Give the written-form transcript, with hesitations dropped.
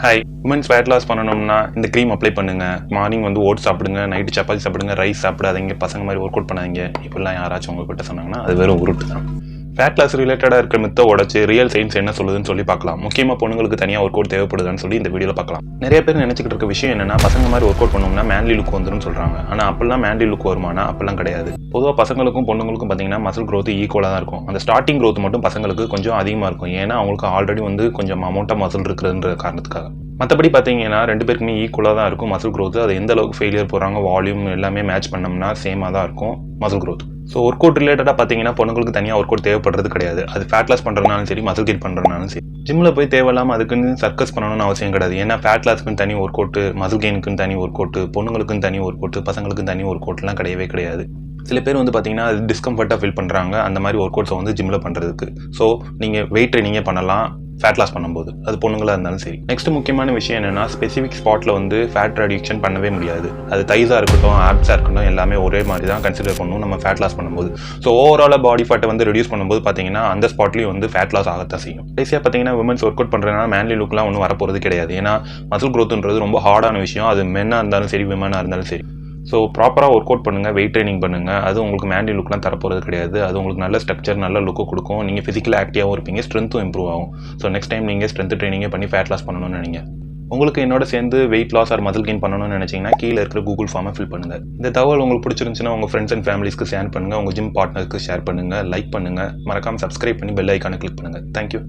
Hi, women's fat loss பண்ணணும்னா இந்த cream apply பண்ணுங்க. மார்னிங் வந்து ஓட்ஸ் சாப்பிடுங்க, நைட்டு சப்பாத்தி சாப்பிடுங்க, ரைஸ் சாப்பிடாதீங்க, பசங்க மாதிரி ஒர்க் அவுட் பண்ணாதீங்க. இப்படிலாம் யாராச்சும் உங்ககிட்ட சொன்னாங்கன்னா அது வெறும் உருட்டு தான். ஃபேட் லாஸ் ரிலேட்டடாக இருக்கிற மித்தை உடச்சு ரியல் சயின்ஸ் என்ன சொல்லுதுன்னு சொல்லி பார்க்கலாம். முக்கியமாக பொண்ணுங்களுக்கு தனியாக ஒர்க் அவுட் தேவைப்படுதுன்னு சொல்லி இந்த வீடியோவில் பார்க்கலாம். நிறைய பேர் நினச்சிக்கிட்டு இருக்க விஷயம் என்னன்னா, பசங்க மாதிரி ஒர்க் அவுட் பண்ணோம்னா மேன்லி லுக் வந்துடும் சொல்கிறாங்க. ஆனால் அப்பெல்லாம் மேன்லி லுக் வருமானா அப்பெல்லாம் கிடையாது. பொதுவாக பசங்களுக்கும் பொண்ணுங்களுக்கும் பார்த்தீங்கன்னா மசில் க்ரோத் ஈக்குவலாக தான் இருக்கும். அந்த ஸ்டார்டிங் க்ரோத் மட்டும் பசங்களுக்கு கொஞ்சம் அதிகமாக இருக்கும். ஏன்னா அவங்களுக்கு ஆல்ரெடி வந்து கொஞ்சம் அமௌண்ட் ஆஃப் மசில் இருக்குதுன்ற காரணத்துக்காக. மற்றபடி பார்த்தீங்கன்னா 2 பேருக்குமே ஈக்குவலாக தான் இருக்கும் மசில் க்ரோத். அது எந்த அளவுக்கு ஃபெயிலியர் போகிறாங்க, வால்யூம் எல்லாமே மேட்ச் பண்ணோம்னா சேமாக தான் இருக்கும் muscle growth. So work out ரிலேட்டடாக பார்த்தீங்கன்னா பொண்ணுங்களுக்கு தனியாக ஒர்க் அவுட் தேவைப்படுறது கிடையாது. அது ஃபேட் லாஸ் பண்ணுறதுனாலும் சரி, மசில் கெயின் பண்ணுறதுனாலும் சரி. ஜிம்மில் போய் தேவையில்லாமல் அதுக்குன்னு சர்க்கஸ் பண்ணணும்னு அவசியம் கிடையாது. ஏன்னா ஃபேட் லாஸ்க்குன்னு தனி ஒர்க் அவுட்டு, மசில் கெயினுக்குன்னு தனி ஒர்க் அவுட்டு, பொண்ணுங்களுக்குன்னு தனி ஒர்க் அவுட்டு, பசங்களுக்கும் தனி ஒர்க் அவுட்லாம் கிடையவே கிடையாது. சில பேர் வந்து பார்த்தீங்கன்னா அது டிஸ்கம்ஃபர்ட்டாக ஃபீல் பண்ணுறாங்க அந்த மாதிரி ஒர்க் அவுட்ஸை வந்து ஜிம்மில் பண்ணுறதுக்கு. ஸோ நீங்கள் வெயிட் ட்ரைனிங்கே பண்ணலாம் ஃபேட் லாஸ் பண்ணும்போது, அது பொண்ணுங்களாக இருந்தாலும் சரி. நெக்ஸ்ட் முக்கியமான விஷயம் என்னன்னா, ஸ்பெசிஃபிக் ஸ்பாட்டில் வந்து ஃபேட் ரெடியூக்ஷன் பண்ணவே முடியாது. அது தைஸாக இருக்கட்டும், ஆப்ஸாக இருக்கட்டும், எல்லாமே ஒரே மாதிரி தான் கன்சிடர் பண்ணணும் நம்ம ஃபேட் லாஸ் பண்ணும்போது. ஸோ ஓவராலாக பாடி ஃபேட்டை வந்து ரெடியூஸ் பண்ணும்போது பார்த்தீங்கன்னா அந்த ஸ்பாட்லேயும் வந்து ஃபேட் லாஸ் ஆகத்தான் செய்யும். கடைசியாக பார்த்தீங்கன்னா விமன்ஸ் ஒர்க் அவுட் பண்ணுறதுனால மேன்லி லுக்லாம் ஒன்றும் வரப்போகிறது கிடையாது. ஏன்னா மசில் க்ரோத்துன்றது ரொம்ப ஹார்டான விஷயம். அது மென்னாக இருந்தாலும் சரி, விமனாக இருந்தாலும் சரி. ஸோ ப்ராப்பராக ஒர்க் அவுட் பண்ணுங்கள், வெயிட் ட்ரைனிங் பண்ணுங்கள். அது உங்களுக்கு மேன்லி லுக்லாம் தரப்போகிறது கிடையாது. அது உங்களுக்கு நல்ல ஸ்ட்ரக்சர், நல்ல லுக்கு கொடுக்கும். நீங்கள் ஃபிசிக்கல் ஆக்டிவாகவும் இருப்பீங்க, ஸ்ட்ரென்த்தும் இம்ப்ரூவ் ஆகும். ஸோ நெக்ஸ்ட் டைம் நீங்கள் ஸ்ட்ரென்த் ட்ரைனிங்கே பண்ணி ஃபேட் லாஸ் பண்ணணும்னு நினைங்க. உங்களுக்கு என்னோட சேர்ந்து weight loss or muscle gain பண்ணணும்னு நினச்சிங்கன்னா கீழே இருக்கிற கூகுள் ஃபார்மை ஃபில் பண்ணுங்கள். இந்த தகவல் உங்களுக்கு பிடிச்சிருந்துச்சுன்னா உங்கள் ஃப்ரெண்ட்ஸ் அண்ட் ஃபேமிலிஸ்க்கு ஷேர் பண்ணுங்கள், உங்கள் ஜிம் பார்ட்னருக்கு ஷேர் பண்ணுங்கள், லைக் பண்ணுங்கள், மறக்காமல் சப்ஸ்கிரைப் பண்ணி பெல் ஐக்கானை கிளிக் பண்ணுங்கள். தேங்க்யூ.